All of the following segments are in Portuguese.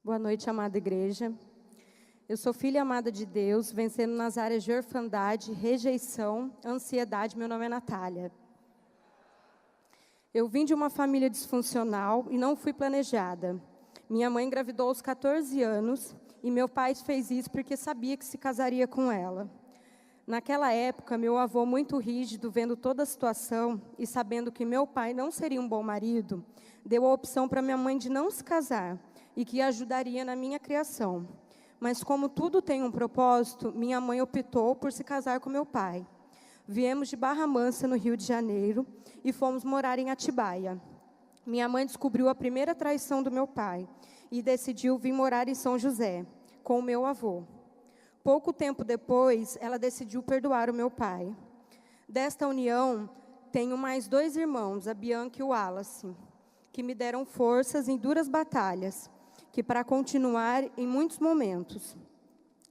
Boa noite, amada igreja. Eu sou filha amada de Deus, vencendo nas áreas de orfandade, rejeição, ansiedade. Meu nome é Natália. Eu vim de uma família disfuncional e não fui planejada. Minha mãe engravidou aos 14 anos e meu pai fez isso porque sabia que se casaria com ela. Naquela época, meu avô, muito rígido, vendo toda a situação e sabendo que meu pai não seria um bom marido, deu a opção para minha mãe de não se casar e que ajudaria na minha criação. Mas como tudo tem um propósito, minha mãe optou por se casar com meu pai. Viemos de Barra Mansa, no Rio de Janeiro, e fomos morar em Atibaia. Minha mãe descobriu a primeira traição do meu pai e decidiu vir morar em São José, com o meu avô. Pouco tempo depois, ela decidiu perdoar o meu pai. Desta união, tenho mais 2 irmãos, a Bianca e o Wallace, que me deram forças em duras batalhas, que para continuar em muitos momentos.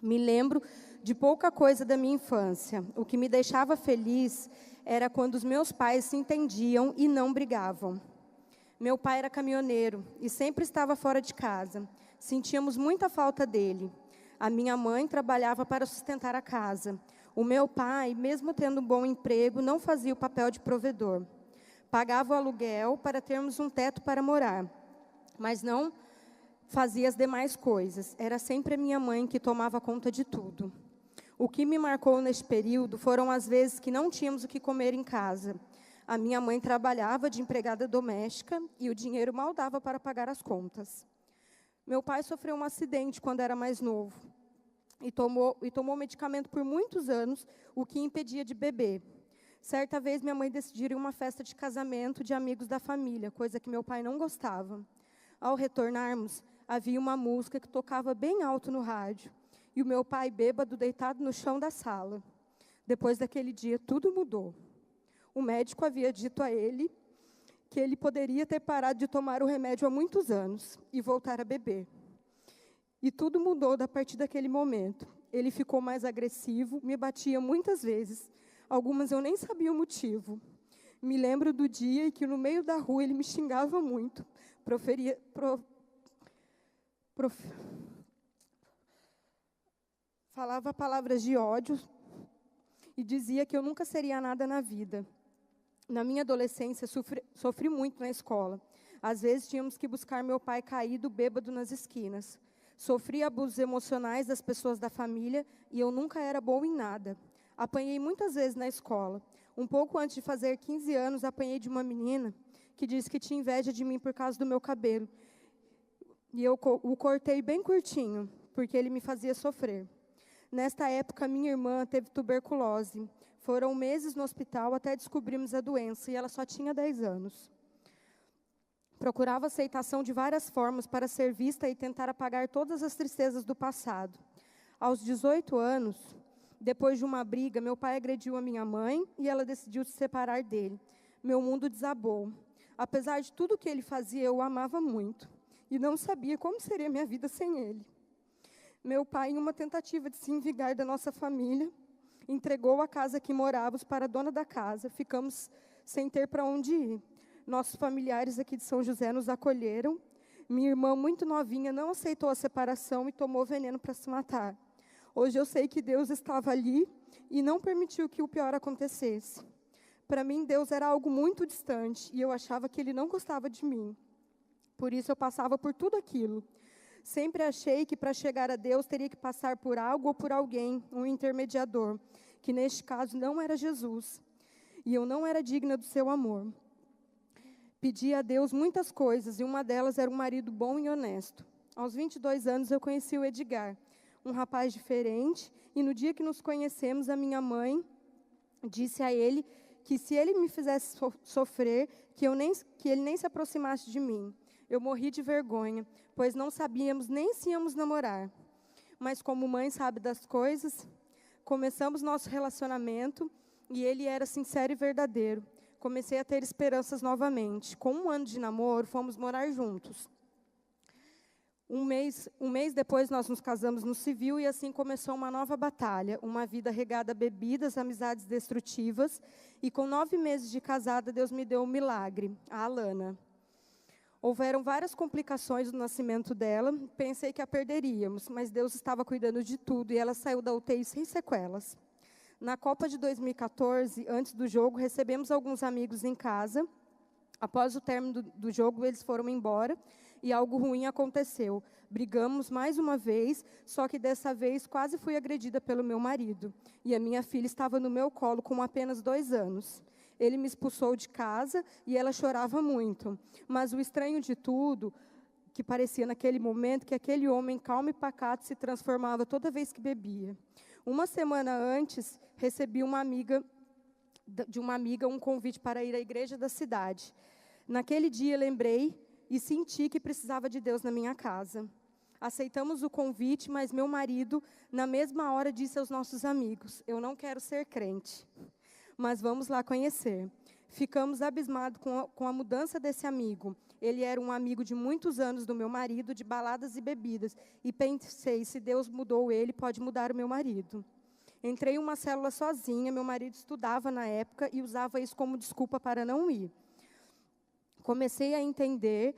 Me lembro de pouca coisa da minha infância. O que me deixava feliz era quando os meus pais se entendiam e não brigavam. Meu pai era caminhoneiro e sempre estava fora de casa. Sentíamos muita falta dele. A minha mãe trabalhava para sustentar a casa. O meu pai, mesmo tendo um bom emprego, não fazia o papel de provedor. Pagava o aluguel para termos um teto para morar, mas não fazia as demais coisas. Era sempre a minha mãe que tomava conta de tudo. O que me marcou neste período foram as vezes que não tínhamos o que comer em casa. A minha mãe trabalhava de empregada doméstica e o dinheiro mal dava para pagar as contas. Meu pai sofreu um acidente quando era mais novo e tomou medicamento por muitos anos, o que impedia de beber. Certa vez, minha mãe decidiu ir a uma festa de casamento de amigos da família, coisa que meu pai não gostava. Ao retornarmos, havia uma música que tocava bem alto no rádio, e o meu pai, bêbado, deitado no chão da sala. Depois daquele dia, tudo mudou. O médico havia dito a ele que ele poderia ter parado de tomar o remédio há muitos anos e voltar a beber. E tudo mudou a partir daquele momento. Ele ficou mais agressivo, me batia muitas vezes. Algumas eu nem sabia o motivo. Me lembro do dia em que no meio da rua ele me xingava muito. Falava palavras de ódio e dizia que eu nunca seria nada na vida. Na minha adolescência, sofri muito na escola. Às vezes, tínhamos que buscar meu pai caído, bêbado, nas esquinas. Sofri abusos emocionais das pessoas da família e eu nunca era boa em nada. Apanhei muitas vezes na escola. Um pouco antes de fazer 15 anos, apanhei de uma menina que disse que tinha inveja de mim por causa do meu cabelo. E eu o cortei bem curtinho, porque ele me fazia sofrer. Nesta época, minha irmã teve tuberculose. Foram meses no hospital até descobrirmos a doença, e ela só tinha 10 anos. Procurava aceitação de várias formas para ser vista e tentar apagar todas as tristezas do passado. Aos 18 anos, depois de uma briga, meu pai agrediu a minha mãe e ela decidiu se separar dele. Meu mundo desabou. Apesar de tudo que ele fazia, eu o amava muito. E não sabia como seria minha vida sem ele. Meu pai, em uma tentativa de se vingar da nossa família, entregou a casa que morávamos para a dona da casa. Ficamos sem ter para onde ir. Nossos familiares aqui de São José nos acolheram. Minha irmã, muito novinha, não aceitou a separação e tomou veneno para se matar. Hoje eu sei que Deus estava ali e não permitiu que o pior acontecesse. Para mim, Deus era algo muito distante e eu achava que Ele não gostava de mim. Por isso, eu passava por tudo aquilo. Sempre achei que para chegar a Deus teria que passar por algo ou por alguém, um intermediador, que neste caso não era Jesus. E eu não era digna do seu amor. Pedi a Deus muitas coisas e uma delas era um marido bom e honesto. Aos 22 anos eu conheci o Edgar, um rapaz diferente, e no dia que nos conhecemos, a minha mãe disse a ele que se ele me fizesse sofrer, que ele nem se aproximasse de mim. Eu morri de vergonha, pois não sabíamos nem se íamos namorar. Mas como mãe sabe das coisas, começamos nosso relacionamento e ele era sincero e verdadeiro. Comecei a ter esperanças novamente. Com 1 ano de namoro, fomos morar juntos. Um mês depois, nós nos casamos no civil e assim começou uma nova batalha. Uma vida regada a bebidas, amizades destrutivas. E com 9 meses de casada, Deus me deu um milagre, a Alana. Houveram várias complicações no nascimento dela, pensei que a perderíamos, mas Deus estava cuidando de tudo e ela saiu da UTI sem sequelas. Na Copa de 2014, antes do jogo, recebemos alguns amigos em casa. Após o término do jogo, eles foram embora e algo ruim aconteceu. Brigamos mais uma vez, só que dessa vez quase fui agredida pelo meu marido. E a minha filha estava no meu colo com apenas 2 anos. Ele me expulsou de casa e ela chorava muito. Mas o estranho de tudo, que parecia naquele momento, que aquele homem calmo e pacato se transformava toda vez que bebia. Uma semana antes, recebi de uma amiga um convite para ir à igreja da cidade. Naquele dia, lembrei e senti que precisava de Deus na minha casa. Aceitamos o convite, mas meu marido, na mesma hora, disse aos nossos amigos: eu não quero ser crente, mas vamos lá conhecer. Ficamos abismados com a mudança desse amigo. Ele era um amigo de muitos anos do meu marido, de baladas e bebidas. E pensei, se Deus mudou ele, pode mudar o meu marido. Entrei em uma célula sozinha, meu marido estudava na época e usava isso como desculpa para não ir. Comecei a entender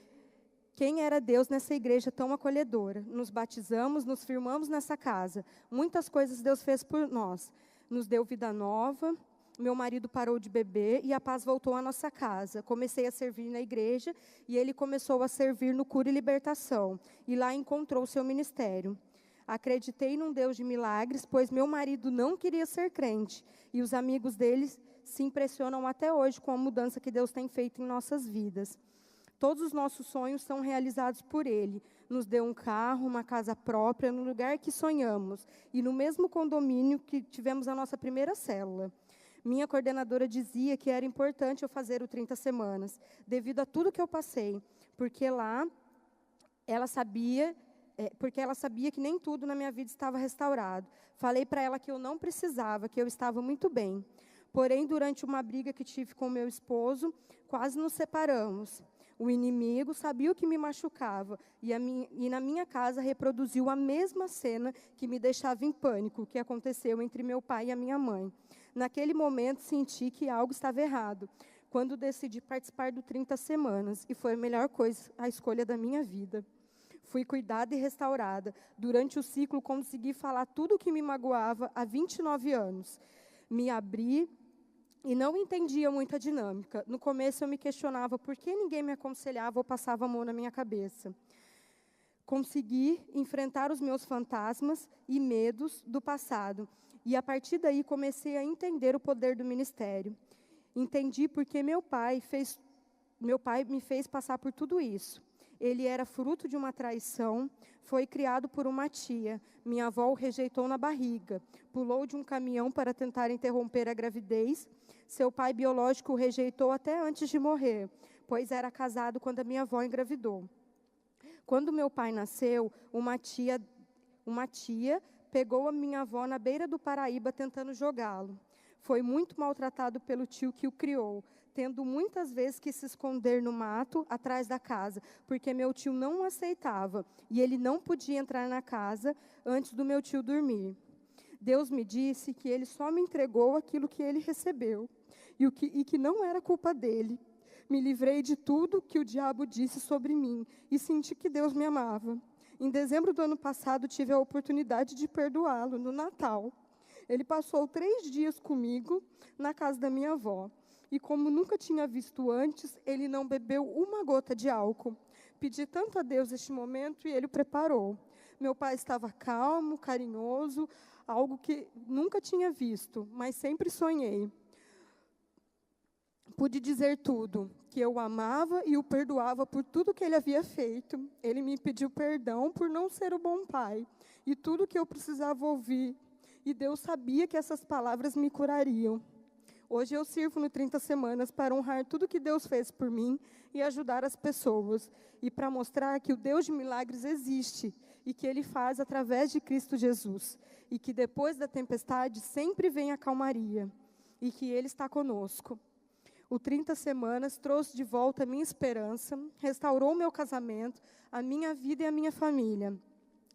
quem era Deus nessa igreja tão acolhedora. Nos batizamos, nos firmamos nessa casa. Muitas coisas Deus fez por nós. Nos deu vida nova. Meu marido parou de beber e a paz voltou à nossa casa. Comecei a servir na igreja e ele começou a servir no Cura e Libertação. E lá encontrou o seu ministério. Acreditei num Deus de milagres, pois meu marido não queria ser crente. E os amigos dele se impressionam até hoje com a mudança que Deus tem feito em nossas vidas. Todos os nossos sonhos são realizados por Ele. Nos deu um carro, uma casa própria, no lugar que sonhamos. E no mesmo condomínio que tivemos a nossa primeira célula. Minha coordenadora dizia que era importante eu fazer o 30 semanas, devido a tudo que eu passei, porque lá ela sabia que nem tudo na minha vida estava restaurado. Falei para ela que eu não precisava, que eu estava muito bem. Porém, durante uma briga que tive com meu esposo, quase nos separamos. O inimigo sabia o que me machucava e na minha casa reproduziu a mesma cena que me deixava em pânico, que aconteceu entre meu pai e a minha mãe. Naquele momento, senti que algo estava errado, quando decidi participar do 30 semanas, e foi a melhor coisa, a escolha da minha vida. Fui cuidada e restaurada. Durante o ciclo, consegui falar tudo o que me magoava há 29 anos. Me abri e não entendia muita dinâmica. No começo, eu me questionava por que ninguém me aconselhava ou passava a mão na minha cabeça. Consegui enfrentar os meus fantasmas e medos do passado. E, a partir daí, comecei a entender o poder do ministério. Entendi porque meu pai me fez passar por tudo isso. Ele era fruto de uma traição, foi criado por uma tia. Minha avó o rejeitou na barriga, pulou de um caminhão para tentar interromper a gravidez. Seu pai biológico o rejeitou até antes de morrer, pois era casado quando a minha avó engravidou. Quando meu pai nasceu, uma tia pegou a minha avó na beira do Paraíba tentando jogá-lo. Foi muito maltratado pelo tio que o criou, tendo muitas vezes que se esconder no mato, atrás da casa, porque meu tio não o aceitava, e ele não podia entrar na casa antes do meu tio dormir. Deus me disse que ele só me entregou aquilo que ele recebeu, e que não era culpa dele. Me livrei de tudo que o diabo disse sobre mim, e senti que Deus me amava. Em dezembro do ano passado, tive a oportunidade de perdoá-lo, no Natal. Ele passou 3 dias comigo, na casa da minha avó. E como nunca tinha visto antes, ele não bebeu uma gota de álcool. Pedi tanto a Deus este momento e ele o preparou. Meu pai estava calmo, carinhoso, algo que nunca tinha visto, mas sempre sonhei. Pude dizer tudo, que eu o amava e o perdoava por tudo que ele havia feito. Ele me pediu perdão por não ser o bom pai, e tudo que eu precisava ouvir. E Deus sabia que essas palavras me curariam. Hoje eu sirvo no 30 semanas para honrar tudo que Deus fez por mim e ajudar as pessoas. E para mostrar que o Deus de milagres existe e que Ele faz através de Cristo Jesus. E que depois da tempestade sempre vem a calmaria. E que Ele está conosco. O 30 semanas trouxe de volta a minha esperança, restaurou o meu casamento, a minha vida e a minha família.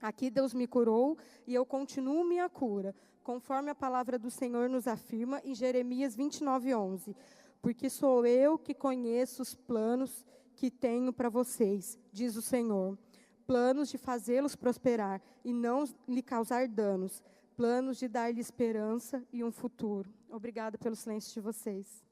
Aqui Deus me curou e eu continuo minha cura, conforme a palavra do Senhor nos afirma em Jeremias 29:11. Porque sou eu que conheço os planos que tenho para vocês, diz o Senhor. Planos de fazê-los prosperar e não lhe causar danos. Planos de dar-lhe esperança e um futuro. Obrigada pelo silêncio de vocês.